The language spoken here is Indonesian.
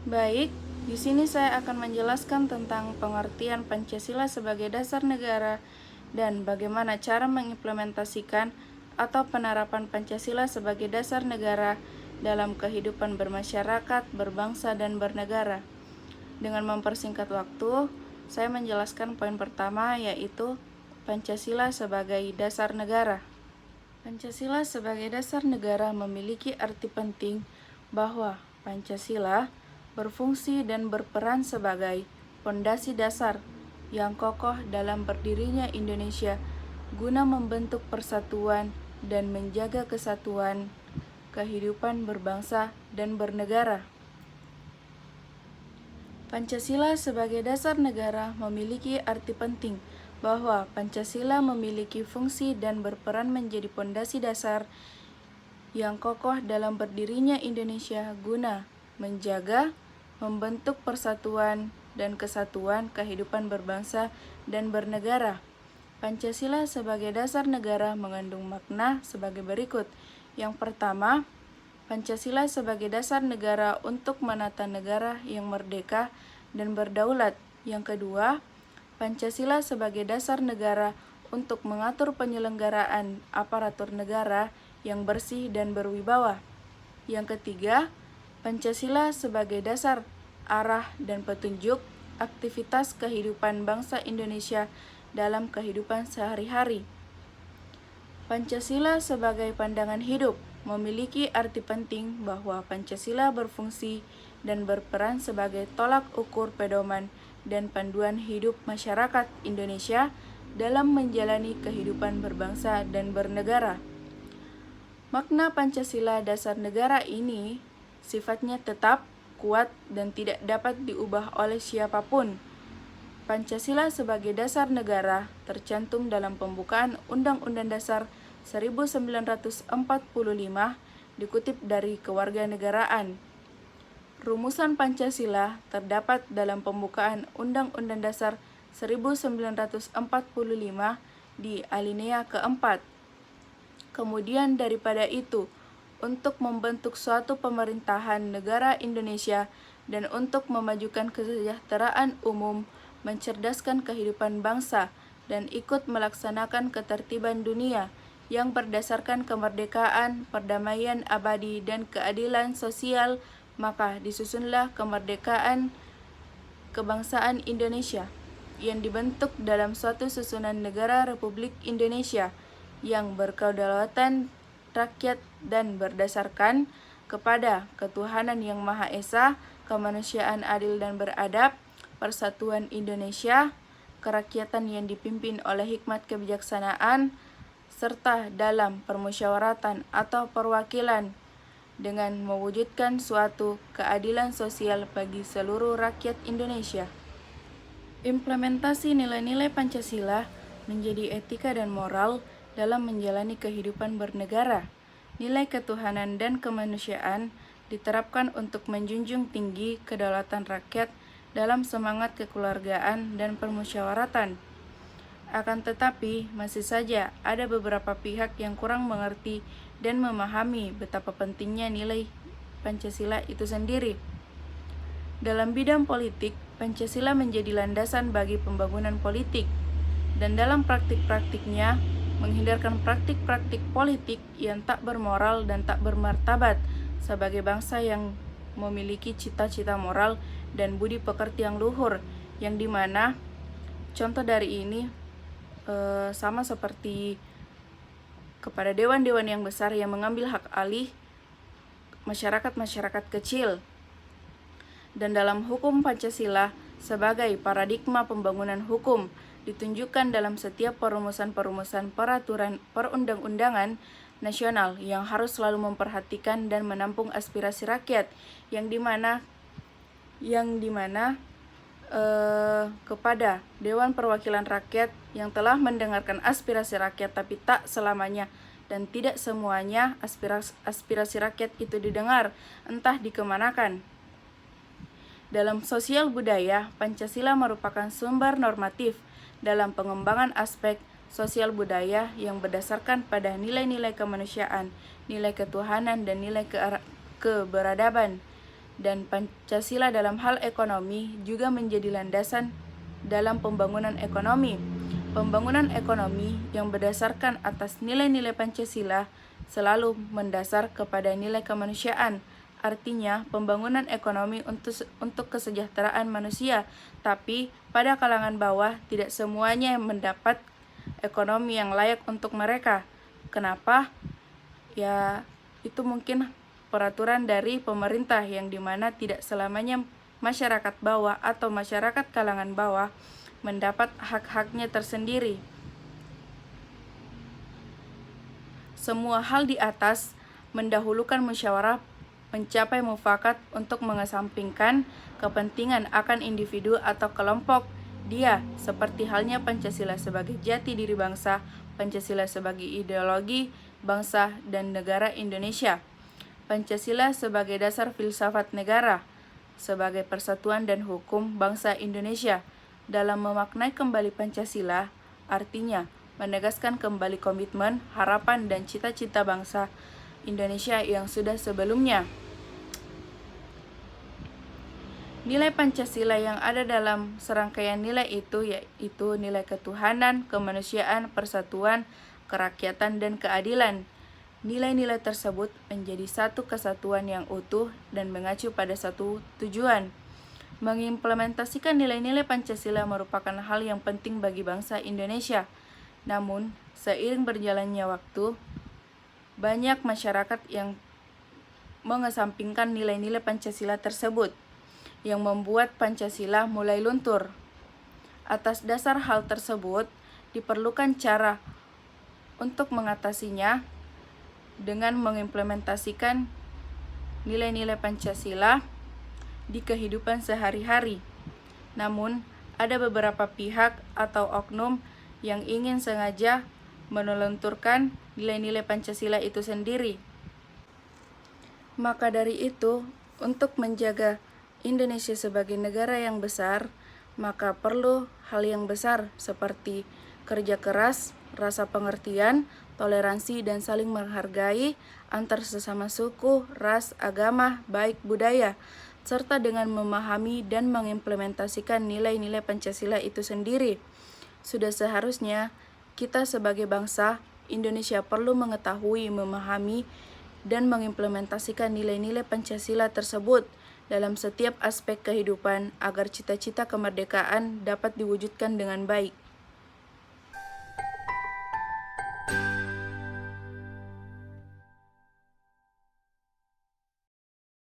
Baik, di sini saya akan menjelaskan tentang pengertian Pancasila sebagai dasar negara dan bagaimana cara mengimplementasikan atau penerapan Pancasila sebagai dasar negara dalam kehidupan bermasyarakat, berbangsa, dan bernegara. Dengan mempersingkat waktu, saya menjelaskan poin pertama, yaitu Pancasila sebagai dasar negara. Pancasila sebagai dasar negara memiliki arti penting bahwa Pancasila berfungsi dan berperan sebagai fondasi dasar yang kokoh dalam berdirinya Indonesia guna membentuk persatuan dan menjaga kesatuan kehidupan berbangsa dan bernegara. Pancasila sebagai dasar negara memiliki arti penting bahwa Pancasila memiliki fungsi dan berperan menjadi pondasi dasar yang kokoh dalam berdirinya Indonesia guna menjaga, membentuk persatuan dan kesatuan kehidupan berbangsa dan bernegara. Pancasila sebagai dasar negara mengandung makna sebagai berikut. Yang pertama, Pancasila sebagai dasar negara untuk menata negara yang merdeka dan berdaulat. Yang kedua, Pancasila sebagai dasar negara untuk mengatur penyelenggaraan aparatur negara yang bersih dan berwibawa. Yang ketiga, Pancasila sebagai dasar, arah, dan petunjuk aktivitas kehidupan bangsa Indonesia dalam kehidupan sehari-hari. Pancasila sebagai pandangan hidup memiliki arti penting bahwa Pancasila berfungsi dan berperan sebagai tolak ukur pedoman dan panduan hidup masyarakat Indonesia dalam menjalani kehidupan berbangsa dan bernegara. Makna Pancasila dasar negara ini sifatnya tetap, kuat, dan tidak dapat diubah oleh siapapun. Pancasila sebagai dasar negara tercantum dalam pembukaan Undang-Undang Dasar 1945 dikutip dari Kewarganegaraan. Rumusan Pancasila terdapat dalam pembukaan Undang-Undang Dasar 1945 di alinea keempat. Kemudian daripada itu, untuk membentuk suatu pemerintahan negara Indonesia dan untuk memajukan kesejahteraan umum, mencerdaskan kehidupan bangsa, dan ikut melaksanakan ketertiban dunia yang berdasarkan kemerdekaan, perdamaian abadi, dan keadilan sosial, maka disusunlah kemerdekaan kebangsaan Indonesia yang dibentuk dalam suatu susunan negara Republik Indonesia yang berkedaulatan rakyat dan berdasarkan kepada ketuhanan yang Maha Esa, kemanusiaan adil dan beradab, persatuan Indonesia, kerakyatan yang dipimpin oleh hikmat kebijaksanaan, serta dalam permusyawaratan atau perwakilan dengan mewujudkan suatu keadilan sosial bagi seluruh rakyat Indonesia. Implementasi nilai-nilai Pancasila menjadi etika dan moral dalam menjalani kehidupan bernegara. Nilai ketuhanan dan kemanusiaan diterapkan untuk menjunjung tinggi kedaulatan rakyat dalam semangat kekeluargaan dan permusyawaratan. Akan tetapi, masih saja ada beberapa pihak yang kurang mengerti dan memahami betapa pentingnya nilai Pancasila itu sendiri. Dalam bidang politik, Pancasila menjadi landasan bagi pembangunan politik, dan dalam praktik-praktiknya menghindarkan praktik-praktik politik yang tak bermoral dan tak bermartabat sebagai bangsa yang memiliki cita-cita moral dan budi pekerti yang luhur, yang dimana contoh dari ini sama seperti kepada dewan-dewan yang besar yang mengambil hak alih masyarakat-masyarakat kecil. Dan dalam hukum Pancasila sebagai paradigma pembangunan hukum ditunjukkan dalam setiap perumusan-perumusan peraturan perundang-undangan nasional yang harus selalu memperhatikan dan menampung aspirasi rakyat yang dimana kepada Dewan Perwakilan Rakyat yang telah mendengarkan aspirasi rakyat, tapi tak selamanya dan tidak semuanya aspirasi rakyat itu didengar, entah dikemanakan. Dalam sosial budaya, Pancasila merupakan sumber normatif dalam pengembangan aspek sosial budaya yang berdasarkan pada nilai-nilai kemanusiaan, nilai ketuhanan, dan nilai keberadaban. dan Pancasila dalam hal ekonomi juga menjadi landasan dalam pembangunan ekonomi. Pembangunan ekonomi yang berdasarkan atas nilai-nilai Pancasila selalu mendasar kepada nilai kemanusiaan. Artinya, pembangunan ekonomi untuk kesejahteraan manusia, tapi pada kalangan bawah tidak semuanya mendapat ekonomi yang layak untuk mereka. Kenapa? Ya, itu mungkin peraturan dari pemerintah yang dimana tidak selamanya masyarakat bawah atau masyarakat kalangan bawah mendapat hak-haknya tersendiri. Semua hal di atas mendahulukan musyawarah mencapai mufakat untuk mengesampingkan kepentingan akan individu atau kelompok dia, seperti halnya Pancasila sebagai jati diri bangsa, Pancasila sebagai ideologi bangsa dan negara Indonesia, Pancasila sebagai dasar filsafat negara, sebagai persatuan dan hukum bangsa Indonesia. Dalam memaknai kembali Pancasila, artinya menegaskan kembali komitmen, harapan, dan cita-cita bangsa Indonesia yang sudah sebelumnya. Nilai Pancasila yang ada dalam serangkaian nilai itu yaitu nilai ketuhanan, kemanusiaan, persatuan, kerakyatan, dan keadilan. Nilai-nilai tersebut menjadi satu kesatuan yang utuh dan mengacu pada satu tujuan. Mengimplementasikan nilai-nilai Pancasila merupakan hal yang penting bagi bangsa Indonesia. Namun, seiring berjalannya waktu, banyak masyarakat yang mengesampingkan nilai-nilai Pancasila tersebut, yang membuat Pancasila mulai luntur. Atas dasar hal tersebut, diperlukan cara untuk mengatasinya dengan mengimplementasikan nilai-nilai Pancasila di kehidupan sehari-hari. Namun, ada beberapa pihak atau oknum yang ingin sengaja melunturkan nilai-nilai Pancasila itu sendiri. Maka dari itu, untuk menjaga Indonesia sebagai negara yang besar, maka perlu hal yang besar seperti kerja keras, rasa pengertian, toleransi, dan saling menghargai antar sesama suku, ras, agama, baik budaya, serta dengan memahami dan mengimplementasikan nilai-nilai Pancasila itu sendiri. Sudah seharusnya kita sebagai bangsa Indonesia perlu mengetahui, memahami, dan mengimplementasikan nilai-nilai Pancasila tersebut dalam setiap aspek kehidupan agar cita-cita kemerdekaan dapat diwujudkan dengan baik.